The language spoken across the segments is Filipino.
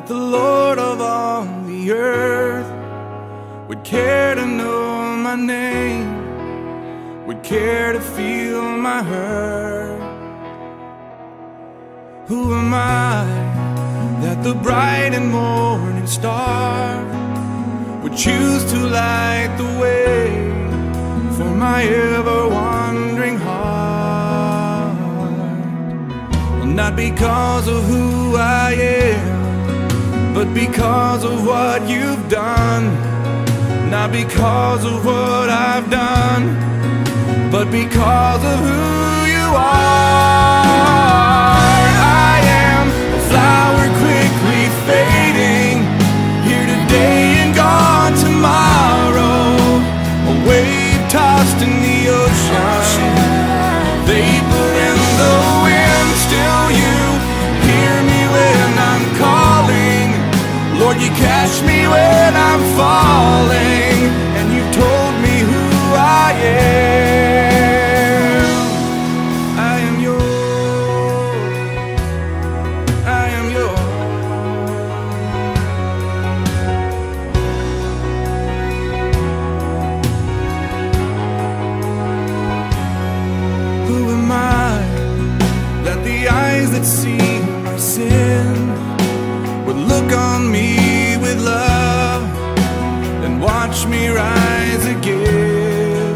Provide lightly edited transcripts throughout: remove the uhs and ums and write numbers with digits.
the Lord of all the earth would care to know my name, would care to feel my hurt. Who am I that the bright and morning star would choose to light the way for my ever-wandering heart? Well, not because of who I am, but because of what you've done. Not because of what I've done, but because of who you are. I am a flower quickly fading, here today and gone tomorrow. A wave tossed in the ocean, vapor in the wind. Still you hear me when I'm calling. Lord, you catch me when I'm falling, and you told me who I am. I am yours. I am yours. Who am I that the eyes that see my sin would look on me with love and watch me rise again?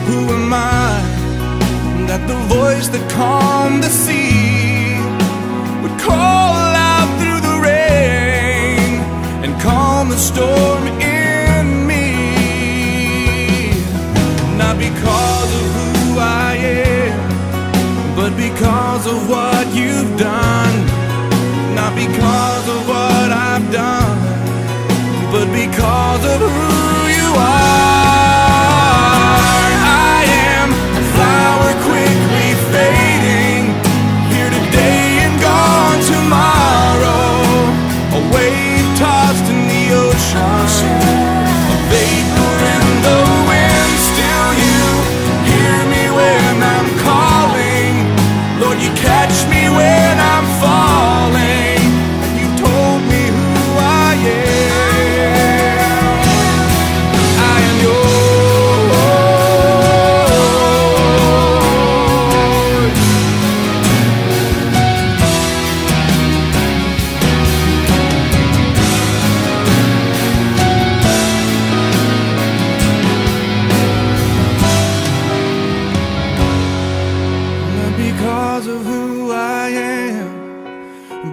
Who am I that the voice that calmed the sea would call out through the rain and calm the storm in me? Not because of who I am, but because of what you've done. Not because of what I've done, but because of who you are. I am a flower quickly fading, here today and gone tomorrow. A wave tossed in the ocean, a vapor in the wind. Still you hear me when I'm calling. Lord, you catch me when I'm falling.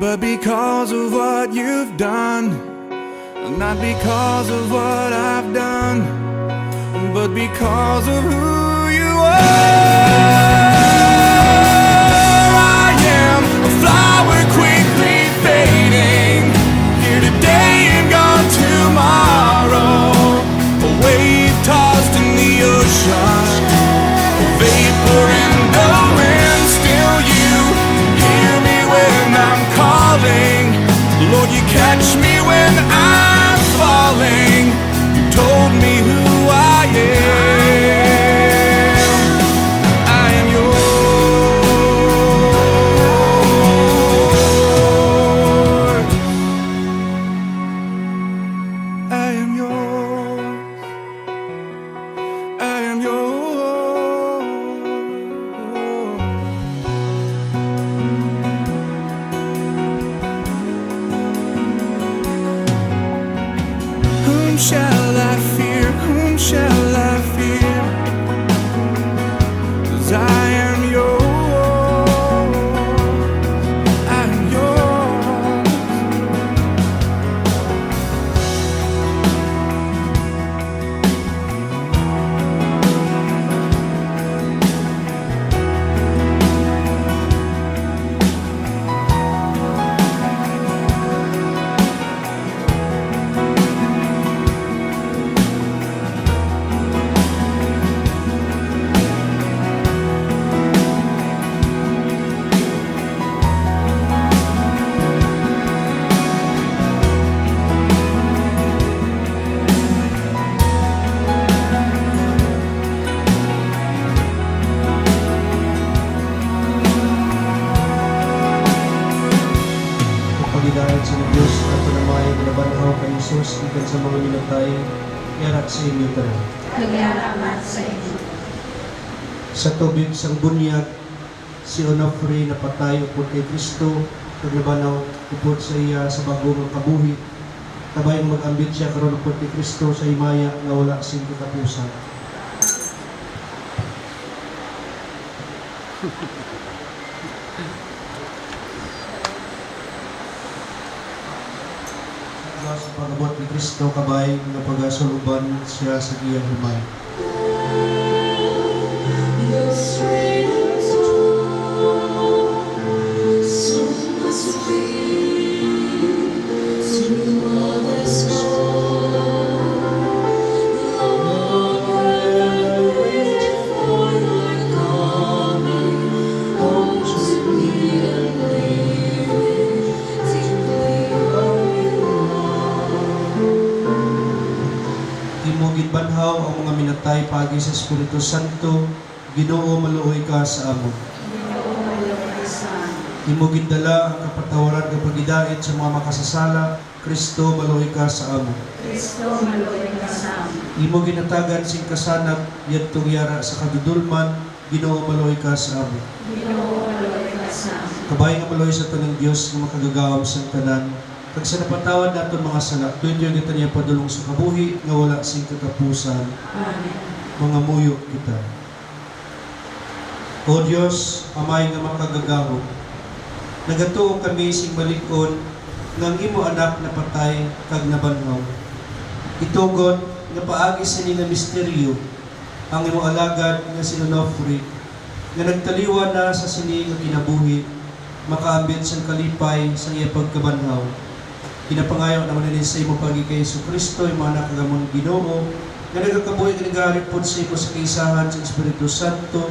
But because of what you've done, not because of what I've done, but because of who you are. I am a flower quickly fading, here today and gone tomorrow. A wave tossed in the ocean, a vapor in the wind. Still you hear me when I'm calling. Lord, you catch me when I'm falling. You told me who I am. I am yours. I am yours. I am yours. Whom shall I fear? Whom shall I fear? 'Cause I am yours. I am yours. Jesus, ikan sa mga minatay, yarak sa inyo tanan. Nagyaramat sa inyo. Sa tubig sang bunyag, si Onofre napatay upod kay Kristo, naglabanaw upod sa iya sa bagong kabuhi. Kabayang mag-ambit siya karon upod kay Kristo sa himaya nga wala sing katapusan. Diyos sa pagabot ni Kristo kabay nga pagasuluban siya sa iyang himay. Timogin banhaw ang mga minatay pagi sa Espiritu Santo, Ginoo maluoy ka sa amon. Timogin dala ang kapatawaran ng pagidait sa mga makasasala, Kristo maluoy ka sa amon. Kristo maluoy ka sa amin. Timogin natagan sing kasanag, yadtong yara sa kadudulman, Ginoo maluoy ka sa amon. Ginoo maluoy ka sa amin. Kabay nga maluoy sa tanang Dios nga makagagawam sa tanan, kag sa napatawad naton mga sala, tuwid yung kita niya padulong sa kabuhi, nga wala sing katapusan, Amen. mga muyo kita. O Diyos, amay nga makagagahom, nagatuo kami sing malikon, nga ang imo anak na patay, kag nabanhaw. Itugon, nga paagi sa nga misteryo, ang imo alagad nga si Onofre, nga nagtaliwa na sa sini nga kinabuhi, makaambit sa kalipay sa iya pagkabanhaw. Kinapangayo naman nila sa imo pagi kay Jesu Kristo, yung mga nakagamon Ginoo, nga nagakabuhi nga nagaharip po sa imo sa kaisahan sa Espiritu Santo,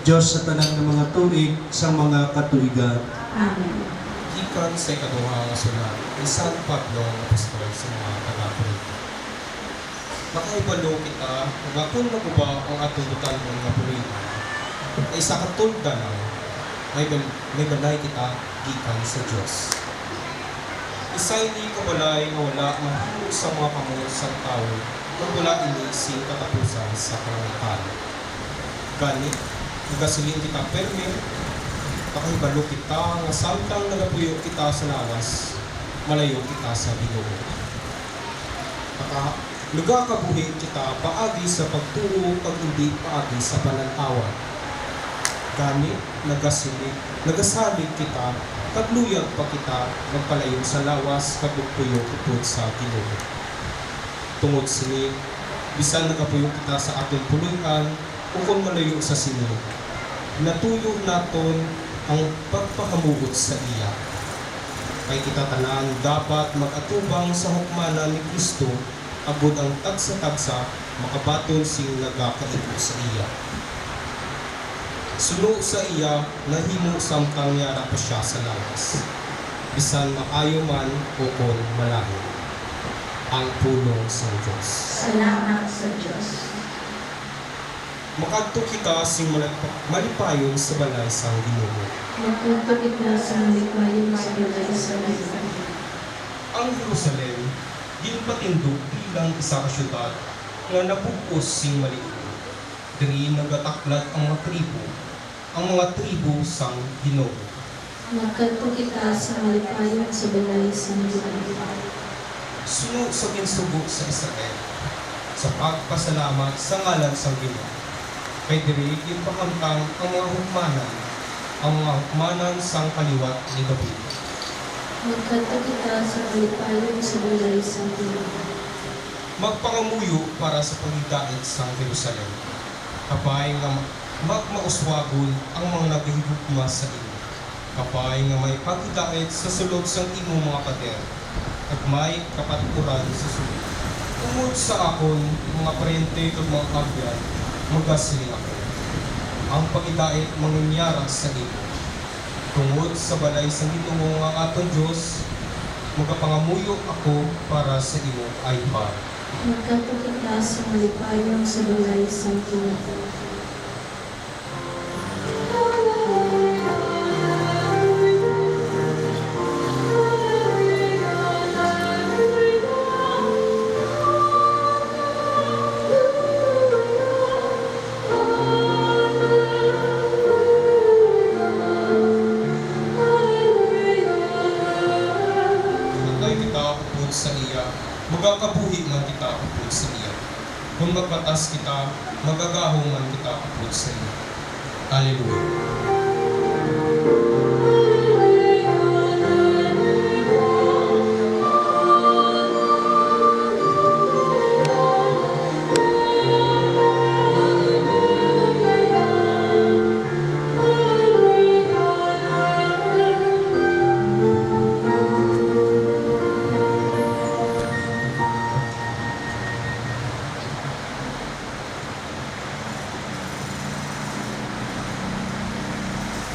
Diyos sa tanang ng mga tuig, sa mga katuigan. Amen. Gikan sa ikaduha nga sulat ni San Pablo ang apostol sa mga taga-Corinto. Makaibalo kita nga kung naguba ang atong butalon nga pulihan, ay sa katulda lang may balay kita gikan sa Diyos. Isa'y ni kabalay nga wala mahimo sa mga kamot sa tao kung wala inising katapusan sa kalangitan. Gani, nagasiling kita perme, pakahibalo kita nga samtang nagapuyo kita sa lawas, malayo kita sa Ginoo. Nagakabuhi kita paagi sa pagtuo pag hindi paagi sa pananawan. Gani, nagasalig kita, kagluyag pa kita, magpalayo sa lawas, kagpuyo upod sa Ginoo. Tungod sini, bisan nagapuyo kita sa atong puluyan, ukon malayo sa sini. Natuyo naton ang pagpakamuot sa iya. Kay kita tanan dapat mag-atubang sa hukmanan ni Kristo, agud ang tagsa-tagsa makabaton sing nagakaibot sa iya. Sulo sa iya, nahimo samtang yara pa siya sa lawas. Bisan maayo man o kon malayo. Ang pulong sa Diyos. Salamat sa Diyos. Makadto kita sing malipayon sa balay sang Ginoo. Magtutukit na sa malikmayon sa bilay sa Ginoo. Ang Jerusalem, ginpatindog bilang isa ka syudad nga nabugos sing maliit. Diri nagataklat ang mga tribo sang Ginoo. Magkanto kita sa malipayon sa bilay sa Ginoo. Suno sa ginsugo sa Israel, sa pagpasalamat sa ngalan sang Ginoo. Kay diri ginpakamtang ang mga hukmanan sang kaliwat ni David. Magkanto kita sa malipayon sa bilay sa Ginoo. Magpangamuyo para sa pagidait sang Jerusalem. Kapay nga magmauswagon ang mga naghihugma sa imo. Kapay nga may pagidait sa sulod sang imo mga pader, at may kapaturan sa sulod. Tungod sa akon, mga parente ug mga kabyan, magasiling ako. Ang pagidait mangyayara sa imo. Tungod sa balay sa Ginoo nga aton Dios, magapangamuyo ako para sa imo ay ba. Magkanto kita sa malipayon sa bilay sa Ginoo. Magakabuhi man kita upod sa iya. Kung magbatas kita, magagahong man kita upod sa iya. Hallelujah.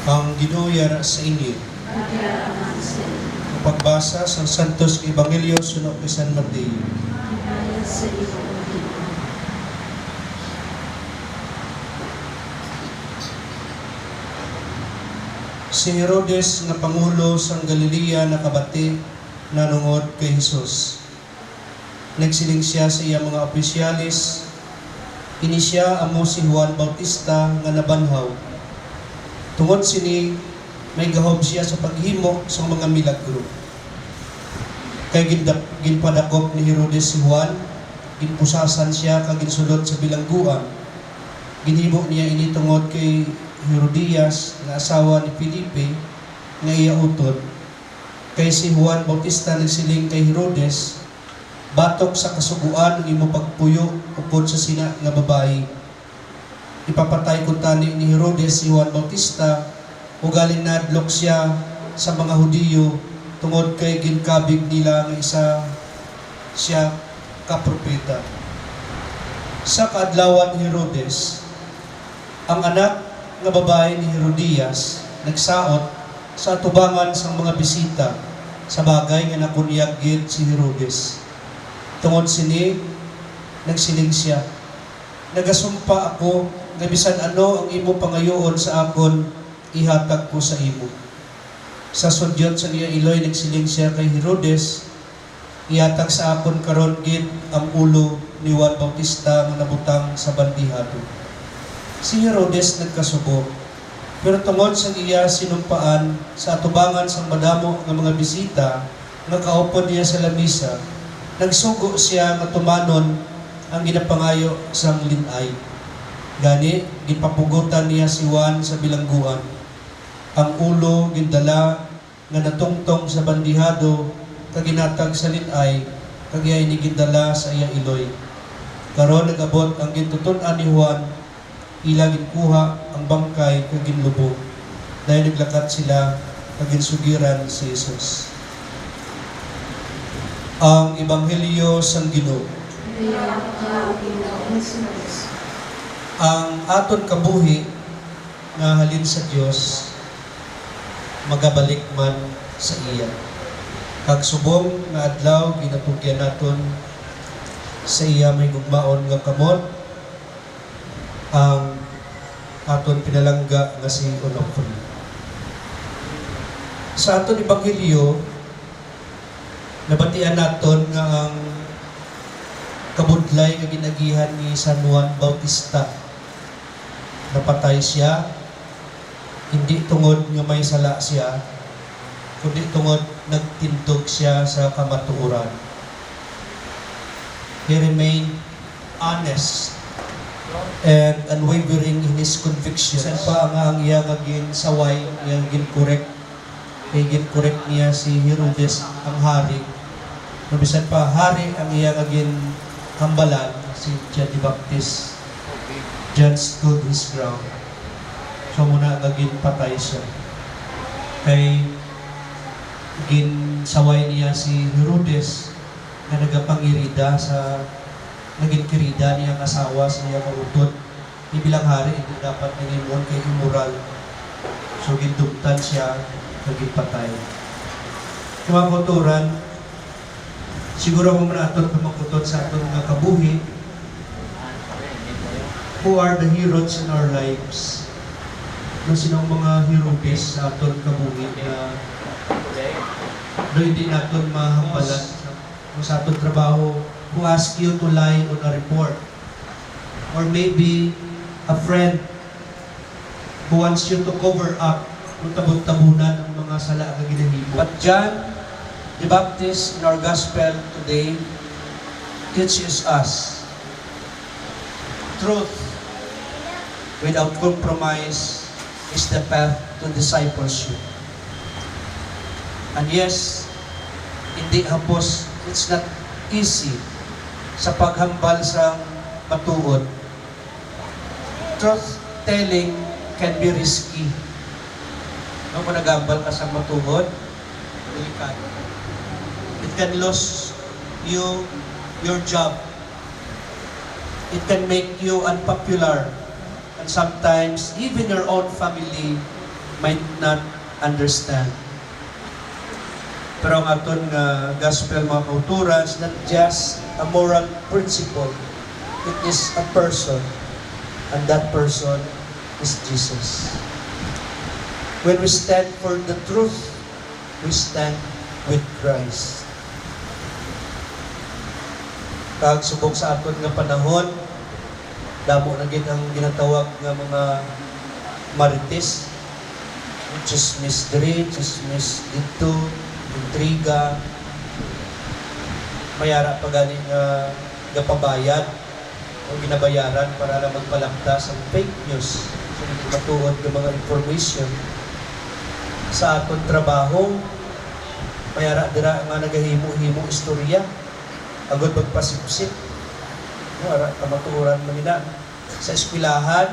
Ang Ginoo yara sa inyo. Pagkaraman sa iyo. Ang pagbasa sa Santos Ebanghelyo suno kay San Mateo. Ayon sa iyo, O Ginoo. Si Herodes nga pangulo sang Galilea nakabati nanungod kay Hesus. Nagsiling siya sa iya mga opisyalis. Ini siya amo si Juan Bautista nga nabanhaw. Tungod sini may gahom siya sa paghimo sa mga milagro. Kay ginpadakop ni Herodes si Juan, ginpusasan siya kag ginsulod sa bilangguan. Ginhibo niya ini tungod kay Herodias nga asawa ni Felipe nga iya utod. Kay si Juan Bautista nagsiling kay Herodes, batok sa kasuguan ang imo pagpuyo upod sa sina nga babayi. Ipapatay kung tani ni Herodes si Juan Bautista o galing nadlok siya sa mga Hudiyo tungod kay ginkabig nila nga isa siya kapropeta. Sa kaadlawan ni Herodes, ang anak nga babae ni Herodias nagsaot sa atubangan sang mga bisita sa bagay nga nakunyag gid si Herodes. Tungod sini, nagsiling siya, nagasumpa ako nga bisan ano ang imo pangayoon sa akon, ihatag ko sa imo. Sa sudyot sa iya iloy, nagsiling siya kay Herodes, ihatag sa akon karon gid ang ulo ni Juan Bautista nga nabutang sa bandihado. Si Herodes nagkasubo, pero tungod sa iya sinumpaan sa atubangan sang madamo nga mga bisita nga kaupod niya sa lamisa, nagsugo siya nga tumanon ang ginapangayo sang linay. Gani, gipapugutan niya si Juan sa bilangguan. Ang ulo gindala nga natungtong sa bandihado kag ginatag sa linay kag iya ini gindala sa iya iloy. Karon nagabot ang gintuton-an ni Juan, ila ginkuha ang bangkay kag ginlubog. Dahil naglakat sila kag ginsugiran si Jesus. Ang Ebanghelyo sang Ginoo. Kaya ka, O Ginoo Jesus. Ang aton kabuhi nga halin sa Dios magabalik man sa iya. Kag subong nga adlaw ginatugyan naton sa iya may gugmaon nga kamot ang aton pinalangga nga si Onofre. Sa aton Ebanghelyo nabatian naton nga ang kabudlay nga ginagihan ni San Juan Bautista. Napatay siya, hindi tungod nga may sala siya, kundi tungod nagtindog siya sa kamatuoran. He remained honest and unwavering in his convictions. San pa nga ang iya ngagin saway, iya ngagin correct, kay gin-correct niya si Herodes ang hari. Nabisan pa, hari ang iya ngagin hambalan, si John the Baptist. John stood his ground. So muna naging patay siya. Kay ginsaway niya si Herodes na nagapangirida sa naging kirida niyang asawa sa niyang kautod. Ibilang hari, hindi dapat nangimon kay immoral. So gindugtan siya, naging patay. Mga kauturan, siguro kung naton pamakutot sa aton mga kabuhi, who are the heroes in our lives? No, sinong mga Herodes sa aton kabuhi na do hindi naton mahambalan sa aton trabaho, who ask you to lie on a report? Or maybe a friend who wants you to cover up kung tabot-tabunan ang mga sala nga ginahimo. But John the Baptist in our gospel today teaches us truth without compromise is the path to discipleship. And yes, hindi hapos, it's not easy sa paghambal sa matuod. Truth telling can be risky. No, kung nagambal ka sa matuod, delikado. It can lose you your job. It can make you unpopular. And sometimes, even your own family might not understand. Pero ang aton nga gospel mga kauturan is not just a moral principle. It is a person. And that person is Jesus. When we stand for the truth, we stand with Christ. Kag subok sa aton nga panahon, damo na gid ang ginatawag nga mga marites, chismis diri, chismis dito, intriga, mayara pa gani nga gapabayad o ginabayaran para lang magpalaktas ang fake news. So, matuod ng mga information sa aton trabaho, mayara dira nga nagahimo-himo istorya agad magpasipsip. Ara kamatuoran man nila sa eskwelahan,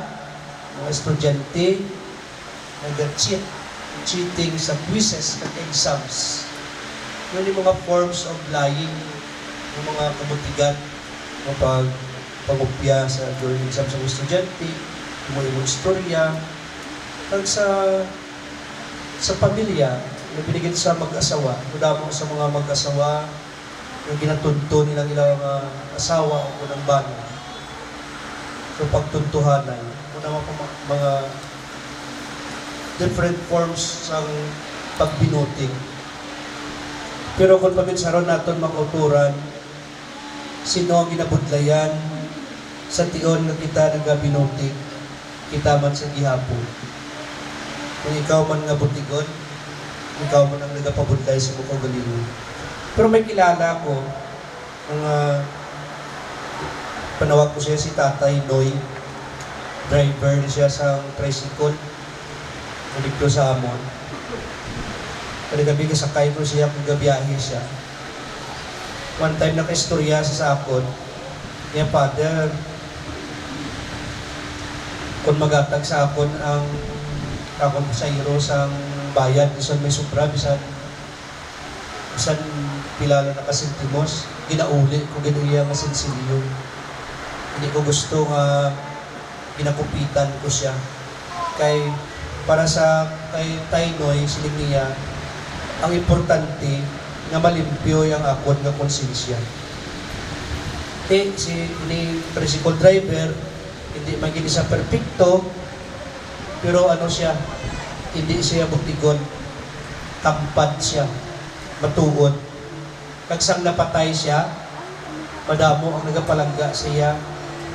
mga estudyante nag-cheat, cheating sa quizzes at exams. Yun yung mga forms of lying, yung mga kabutigan, yung pangupya sa during exam sa estudyante, yung istorya, at sa pamilya, yung binigyan sa mag-asawa, tudamo sa mga mag-asawa, yung ginatunto nilang ilang asawa o unang bano. So pagtuntuhanan, unang mga different forms ng pagbinuting. Pero kung paminsaron natin makauturan, sino ang ginabudlayan sa tion na kita nagabinuting, kita man sa gihapon. Kung ikaw man nga butigon, ikaw man ang nagapabudlay sa mukha galingon. Pero may kilala ko, panawag ko siya si Tatay Noy, driver siya sa tricycle, dito sa Amon. Kada gabi kasakay ko siya kung gabiyahe siya. One time naka-istorya sa akon, niya Father, kung magatag sa akon ang akon sa iro sang bayan, bisan may sobra, bisan pilala na kasentimos, ginauli ko ginuya nga sensilyo. Hindi ko gusto nga ginakupitan ko siya. Kay para sa kay Taynoy, siling niya, ang importante nga malimpyo yung akon nga konsensya. Si tricycle driver, hindi maging sa perfecto, pero ano siya, hindi siya butigon, tampad siya, matuod. Kagsang napatay siya, madamo ang nagapalangga siya,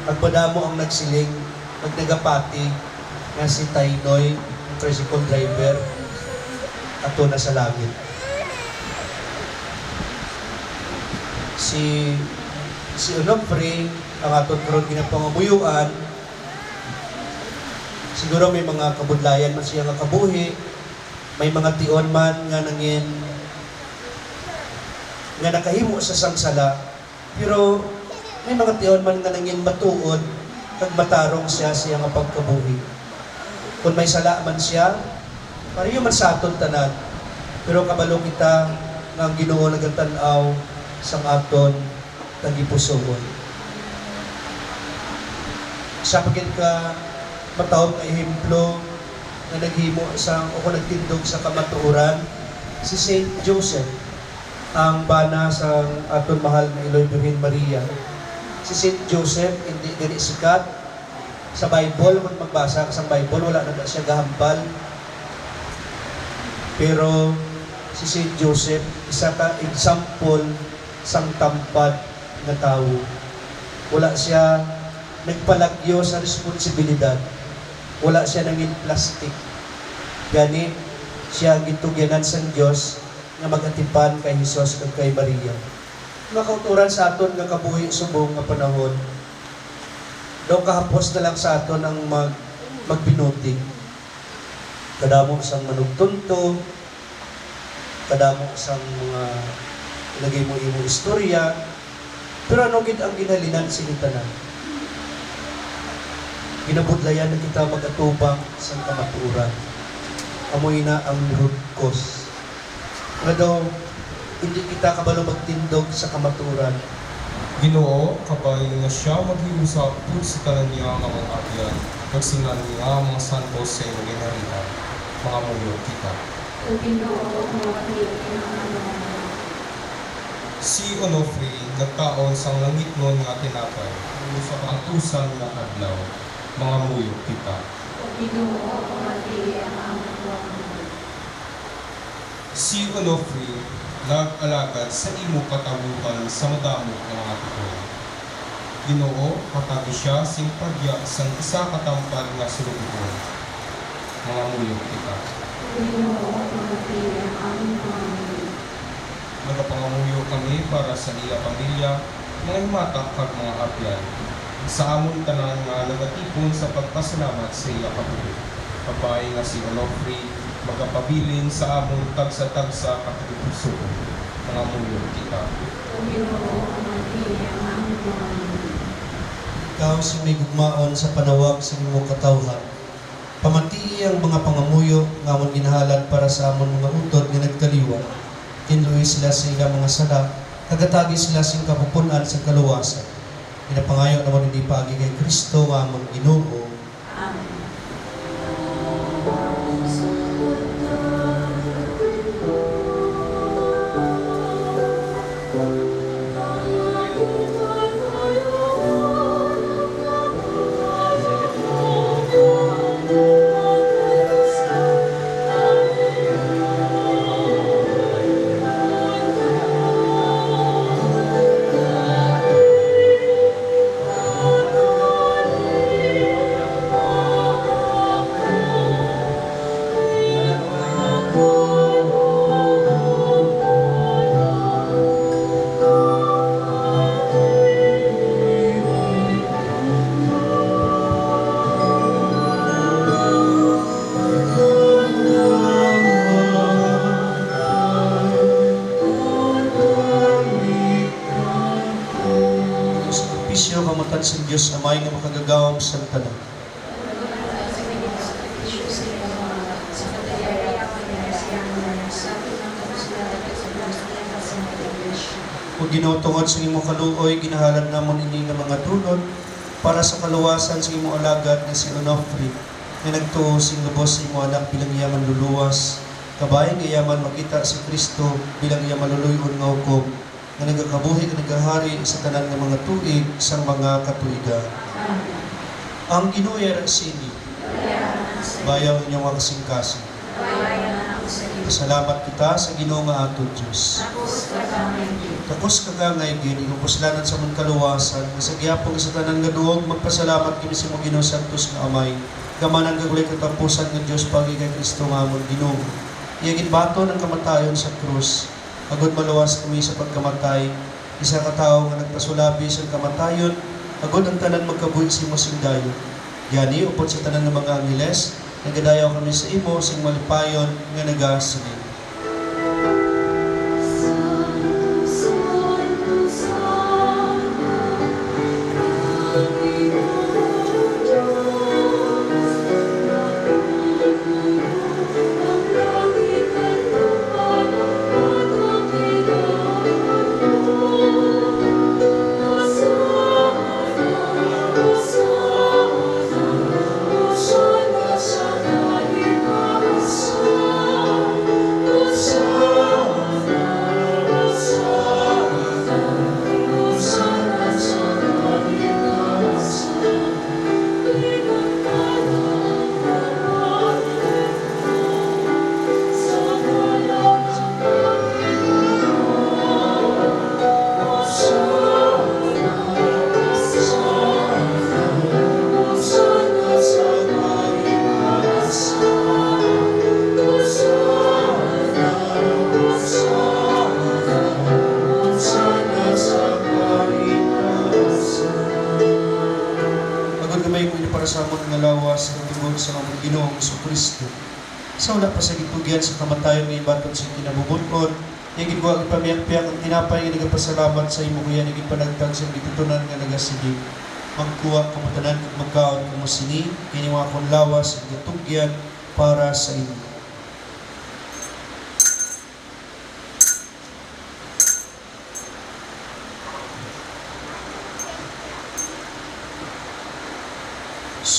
magmadamo ang nagsiling, magnagapati nga si Taynoy, tricycle driver, ato na sa langit. Si Onofre, ang aton karon ginapangabuyuan, siguro may mga kabudlayan man siya nga kabuhi, may mga tion man nga nangin nga nakahimo sa sangsala, pero may mga tion man nga nangin matuod kag matarong siya nga pagkabuhi. Kung may sala man siya, pareho man sa aton tanan, pero kabalo kita nga ang Ginoo nagatan-aw sang aton tagipusoon. Sa pagit ka matawag nga ehemplo nga naghimo sang o nagtindog sa kamatuoran, si Saint Joseph, ang bana sa aton mahal na Iloy Virgen Maria. Si Saint Joseph, hindi dili sikat sa Bible. Kung magbasa ka sa Bible, wala na siya gahambal. Pero si Saint Joseph, isa ka example sang tampad na tao. Wala siya nagpalagyo sa responsibilidad. Wala siya nangin plastic. Gani siya gitugyanan sa Diyos nga magatipan kay Jesus ug kay Maria. nga kauturan sa aton nga kabuhi subong nga panahon. Daw kahapos na lang sa aton ang magbinuting. Kadamo sang manugtunto, kadamo sang mga ilagay mo imong istorya, pero ano gid ang ginalinan sa tanan? Ginabudlayan na kita mag-atubang sa kamaturan. Amoy na ang root cause. Nga daw, hindi kita kabalo magtindog sa kamaturan. Ginoo, kabay nga siya maghiusap pud sa tanan niya nga mga abyan. Magsingan niya mga santos sa iyong ginarihan. Mga muyo kita. O Ginoo, mawakil ang Si Onofre nagkaon sang langit nun nga tinapay. Sa pangtusan nga adlaw. Mga muyo kita. O Ginoo, mawakil ang Si Onofre nag-alagad sa imo katawukan sa madamo ng mga tukoy. Ginoo, katagi siya sing pagya sang isa katampad nga sulubon. Mga muyo kita. O Ginoo, mawakil ang Nagapangamuyo kami para sa iya pamilya, mga himatak kag mga abyan. Sa amon tanan nga nagatipon sa pagpasalamat sa iya kabuhi. Kapay nga si Onofre, magapabilin sa amon tagsa-tagsa katipuso. Mga muyo kita. O Ginoo, mawakil ang Ikaw si may gugmaon sa panawag sa imong katawhan. Pamati ang mga pangamuyo nga amon ginahalad para sa amon mga utod nga nagkaliwa. Tinluwi sila sa ilang mga sala, kagatagi sila sa kapupunan sa kaluwasan. Pinapangayo naman hindi paagi kay Kristo nga amon Ginoo. Sakripisyo kamatan sa Diyos amay nga makagagawam sa tanan. Kung ginutungod sa imong kaluoy, ginahalad namon ini nga mga tulod para sa kaluwasan sa imong alagad nga si Onofre, nga nagtuo sing lubos sa imong anak bilang iya manluluwas. Kabayan nga yaman makita si Kristo bilang iya maluluyon nga hukom, nga nagakabuhi nga nagahari sa tanan nga mga tuig sang mga katuigan. Ang Ginoo ay sini, bayaw inyong mga kasingkasing. Salamat kita sa Ginoo nga ato Diyos. Tapos kagangay gini, kupuslanan sa mong kaluwasan, sa giyapong sa tanan nga duog, magpasalamat kini sa mong Ginoo Santos nga Amay. Gamanan kagulay katampusan ng Diyos pagi kay Kristo nga amon Ginoo. Iyagin bato ng kamatayon sa krus. Agod maluwas kami sa pagkamatay. Isa ka tao nga nagpasulabi sa kamatayon, agod ang tanan magkabuhi sa imo sing dayon. Yani, upod sa tanan ng mga angeles, nagadayaw kami sa imo sing malipayon nga nagasilid. Ginoong Kristo. Sa wala pa sa gitugyan sa kamatayon ng ibaton sa kinabubuton, higit ko ang ipamiyak-piyak at tinapay nga nagapasalamat sa imo kuya higit panagtag sa gitutunan nga nagasigig. Magkuha kamatanan kag magkaon kamo sini, kiniwa akong lawas at gitugyan para sa imo.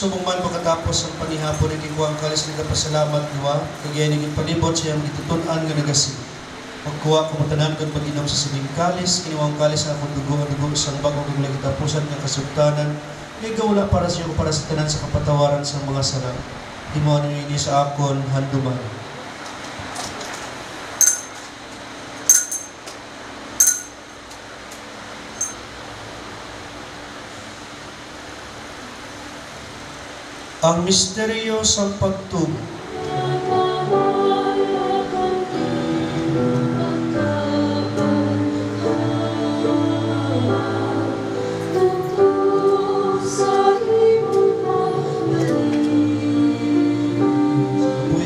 Subong man pagkatapos ang panihapon ng ikuha ang kalis nagapasalamat niwa, kagaya naging palibot siya ang gitutunan nga nagasig. Magkuha kamatanan kung mag-inom sa sining kalis, kiniwa ang kalis na akong dugo isang bagong kaglang kitapusan nga kasugtanan, may gawala para siya o para sa tanan sa kapatawaran sa mga sala. Di mo ini sa akon handuman. Ang misteryo sa pagtubo. Buhay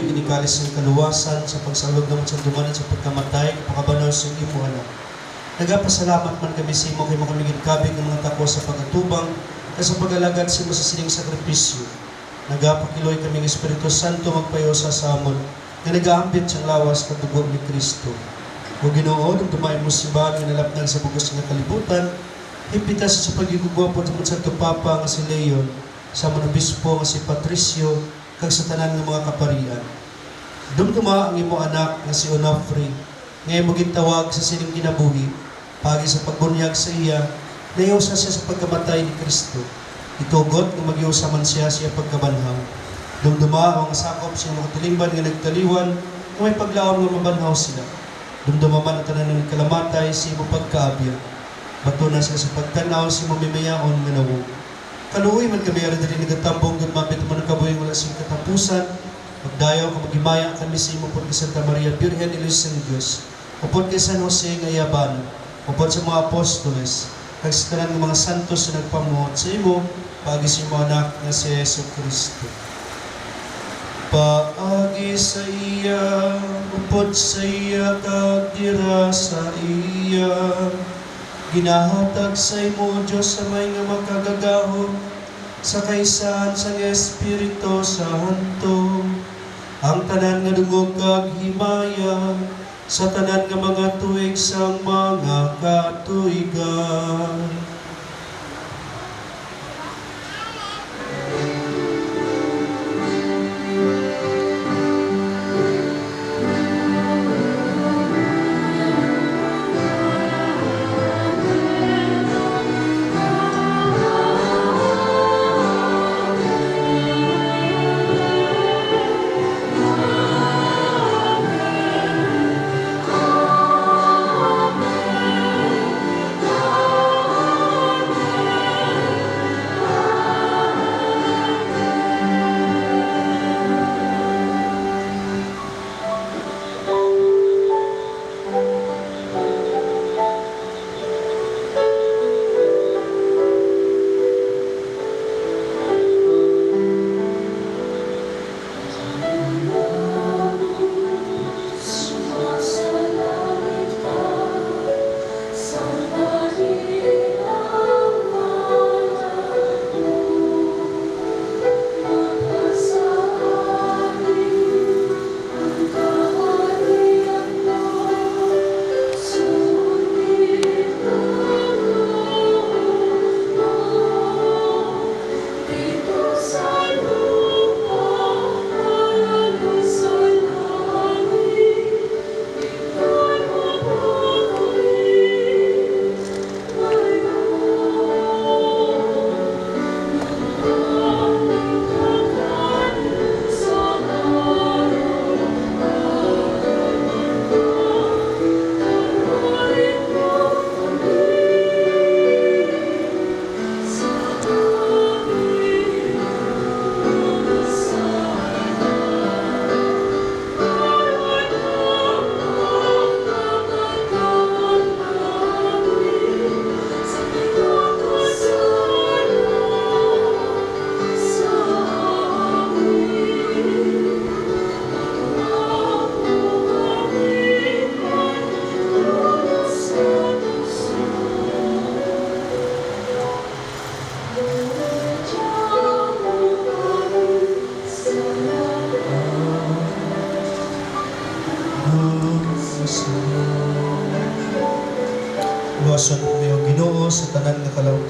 kinikalis ng kaluwasan sa pagsalog naman sa dumanan sa pagkamatay, pagkabanal sa imo anak. Nagapasalamat man kami sa imo kay makamigid kabig ng mga tako sa pagatubang sa pag-alagad sa imo sa sining sakripisyo. Nagapakiloy kaming Espiritu Santo magpayosa sa amon nga nagaambit siyang lawas ng dugo ni Kristo. O Ginoo, nung dumay mo simbahan nga nalapnan sa bugos ng kalibutan, impitas sa pagigugwapo ng Santo Papa nga si Leon, sa mga obispo nga si Patricio, kag sa tanan ng mga kaparian. Dumduma ang imo anak nga si Onofre, nga imo gitawag sa sining kinabuhi, pagi sa pagbunyag sa iya, nayosa siya sa pagkamatay ni Kristo. Itugot nga mag-iusa man siya pagkabanhaw. Dumduma ang sakop sa mga tulimban nga nagtaliwan nga may paglaom nga mabanhaw sila. Dumduma man ang tanan ng kalamatay sa imo pagkaabya. Bato na siya sa pagtanaw sa imo mimayaon nga nawog. Kaluoy man kami ara diri nagatambong gun mapit man ang kabuhing wala sing katapusan. Magdayaw ka magimaya kami sa imo pud Santa Maria Virgen de los Santos. Upod kay San Jose nga Yabano, upod sa mga apostoles, kag sa tanan ng mga santos na nagpamuot sa imo, paagi sa imo anak nga si Jesucristo. Paagi sa iya, upod sa iya, kag dira sa iya, ginahatag sa imo, Diyos sa may nga makagagahon, sa kaysan sa Espiritu Santo, ang tanan nga dungog kag himaya, sa tanan nga mga tuig sang mga katuigan.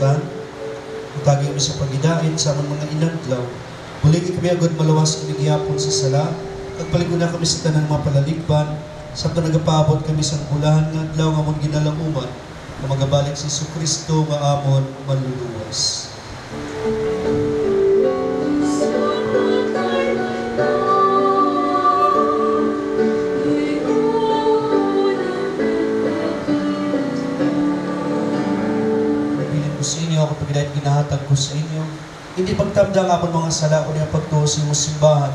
kalibutan, itagi kami sa pagidain sa among mga inadlaw. Buligi kami agad malawas kami gihapon sa sala, kag paligon na kami sa tanang mga palaligban, sa nagapaabot kami sa bulahan nga adlaw nga amon ginalauman, na magabalik si Jesucristo nga amon manluluwas. Sa inyo, ako pagdahit ginahatag ko sa inyo. Hindi pagtamda nga mga sala ko niya pagtuo sa imong simbahan.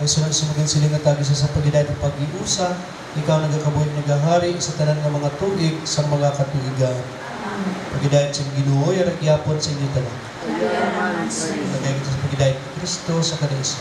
Ay sunod sumagin sila nga tagi sa pagdahit at pag-iusa. Ikaw nagakabuhi nagahari sa tanan ng mga tuig sa mga katuigan. Pagdahit sa Ginoo, ay gyapon sa inyo tanan. Pagdahit sa pagdahit ni Kristo sa kanisa.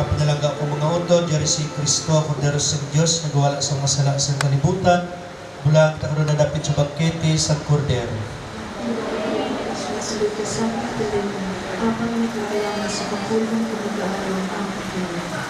Pinalangga ko mga utod, Diyari si Kristo, Kordero sa Diyos, nagwala sa masala sa kalibutan, bulang takro na dapit sa bangkete sa Kordero. Sulit ka sa mga apang nagkakayama sa kapulong pag-aaral ang pagkakas.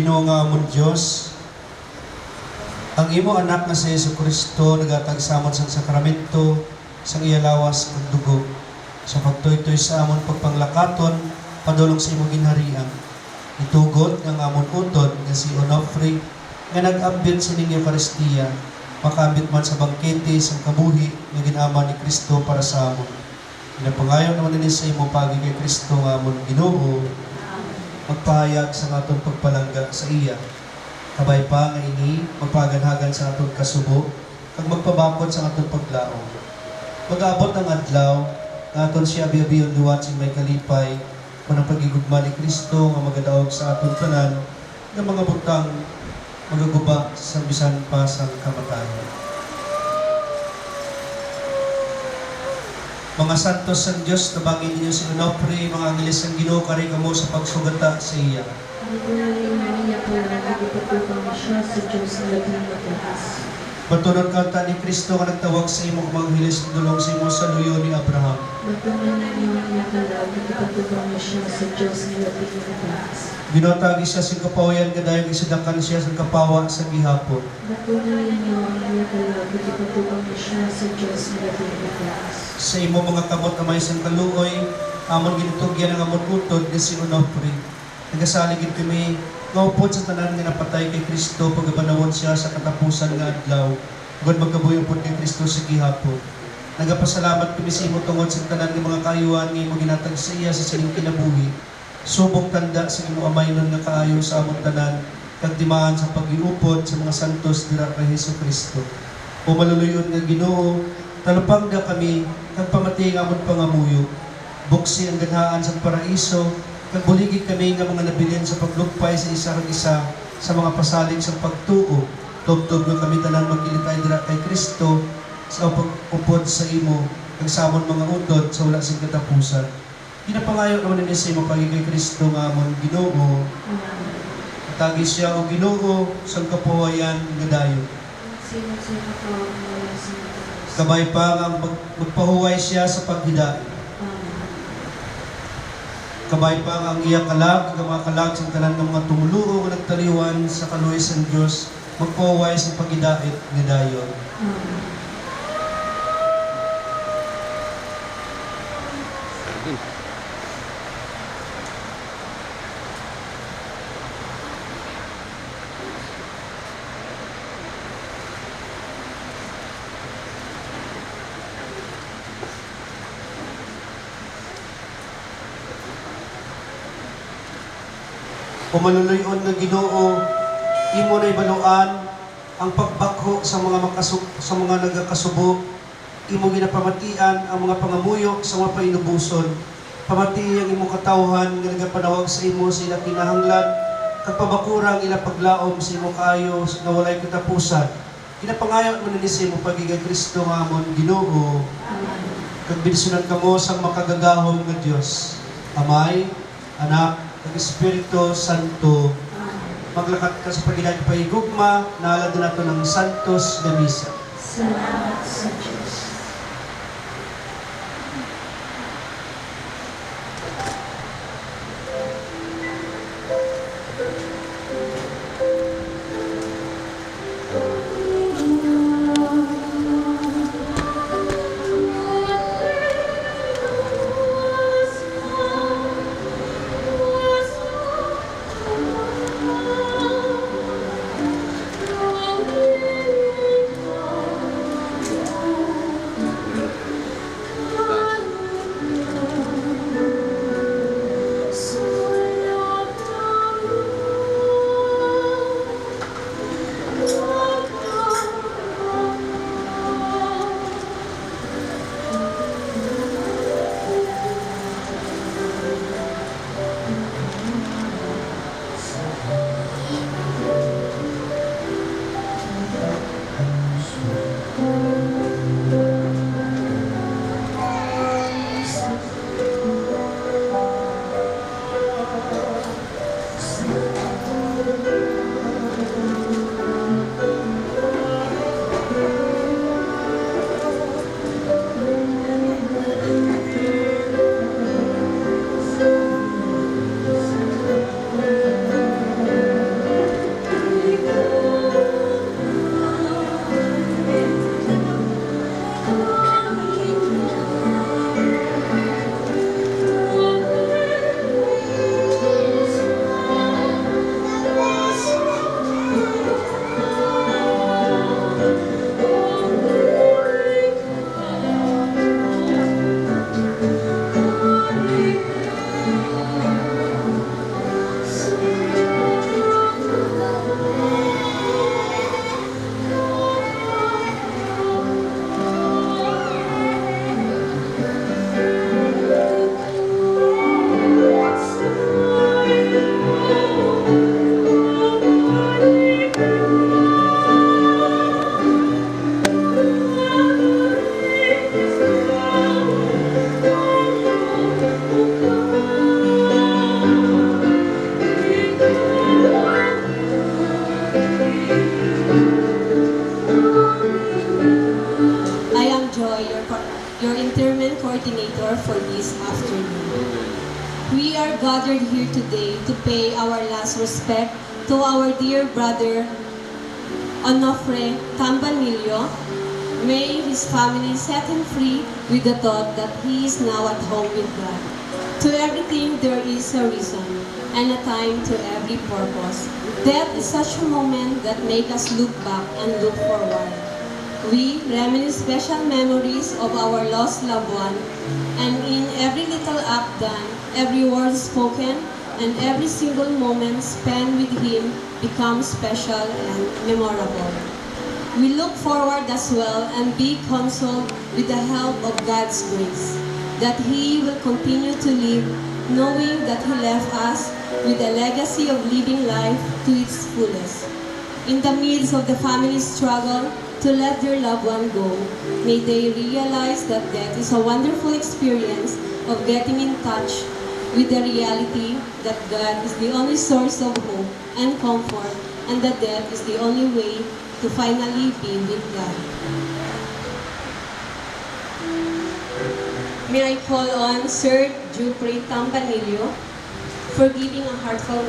Ginoo nga amon Dios, ang imo anak nga si Jesucristo nagatag sa amon sang sakramento sang iyalawas ug dugo sa pagtuytoy sa amon pagpanglakaton padulong sa imong ginharian. Itugot nga amon utod nga si Onofre nga nag-ambit sa ning Eucharistia, makambit man sa bangkete sang kabuhi nga ginama ni Kristo para sa amon. Pinapangayon naman nini sa imo pagi kay Kristo nga amon Ginoo, magpahayag sa atong pagpalangga sa iya. Kabay pa nga ini magpaganhagan sa atong kasubo kag magpabakod sa atong paglaom. Mag-aabot ang adlaw nga aton siya biyabiyon liwat sing may kalipay kung ang pagigugma ni Kristo nga magadaog sa atong tanan nga mga butang magaguba sa bisan pa sa kamatayon. Mga santos sang Diyos, nabangin ninyo si Onofre, mga angeles ang Ginoo, kari kamo sa pagsugata sa iya. Pagkunaling Maria po na nagipatupang siya sa Diyos na labing mataas. Patunon kanta ni Kristo nga nagtawag sa imo mga angeles dulong sa imo sa luyo ni Abraham. Pagkunaling Maria po na nagipatupang siya sa Diyos na labing mataas. Ginotagi siya sa kapawayan nga dahil isidakan siya sa kapawa sa gihapon. Pagkunaling Maria po na nagipatupang siya sa Diyos na labing mataas. Sa imo mga kamot na may isang kaluoy, amon ginutugyan ang amon utod nga si Onofre. Nagasaligid kami, ngaupod sa tanan nga napatay kay Kristo pagabanawon siya sa katapusan nga adlaw. Ugod magkabuyong pod kay Kristo sa gihapon. Nagapasalamat kami sa imo tungod sa tanan nga mga kaayuhan nga imo ginatag sa iya sa sining kinabuhi. Subong tanda sa imo amaynon nga kaayo sa amon tanan kag timaan sa pag-iupod sa mga santos dira kay Jesucristo. O maluluyon nga Ginoo, talupag na kami kag pamatay nga amon pangamuyo. Buksi ang ganhaan sa paraiso kag buligid kami nga mga nabilin sa paglukpay sa isa kag isa sa mga pasalig sa pagtuo. Tubtob nga kami tanan magkilitay dira kay Kristo sa pag-upod sa imo kag samon mga utod sa wala sing katapusan. Ginapangayo naman ni sa imo pagi kay Kristo nga amon Ginoo. Tagi siya o Ginoo sa kapuhayan nga dayo. Sino sa kapawag na wala sa mataas. Kabay pa nga magpahuway siya sa paghidait. Kabay pa ang iya kalag, mga kalag sa tanan ng mga tumuluo nga nagtaliwan sa kaluoy sa Dios, magpahuway sa paghidait nga dayon. O maluluyon nga Ginoo, imo na ibaluan ang pagbakho sa mga nagakasubo, imo ginapamatian ang mga pangamuyo sa mga painubuson. Pamati ang imong katawhan nga nagapanawag sa imo sa ila kinahanglan, kag pabakurang ila paglaom sa imo kaayo nga walay katapusan. Ginapangayo mo ni sa imo pagigay Kristo nga amon Ginoo. Kag binsunan kamo sa makagagahom nga Dios. Amay, Anak, ang Espiritu Santo, maglakat ka sa paghinay paigugma, naalad na nato ng Santos na Misa. Salamat sa Diyos. Thank you. gathered here today to pay our last respect to our dear brother Onofre Tambanillo. May his family set him free with the thought that he is now at home with God. To everything there is a reason and a time to every purpose. Death is such a moment that makes us look back and look forward. We reminisce special memories of our lost loved one, and in every little act done, every word spoken, and every single moment spent with him becomes special and memorable. We look forward as well and be consoled with the help of God's grace, that He will continue to live, knowing that He left us with a legacy of living life to its fullest. In the midst of the family's struggle to let their loved one go, may they realize that death is a wonderful experience of getting in touch with the reality that God is the only source of hope and comfort, and that death is the only way to finally be with God. May I call on Sir Jupre Tambanillo for giving a heartfelt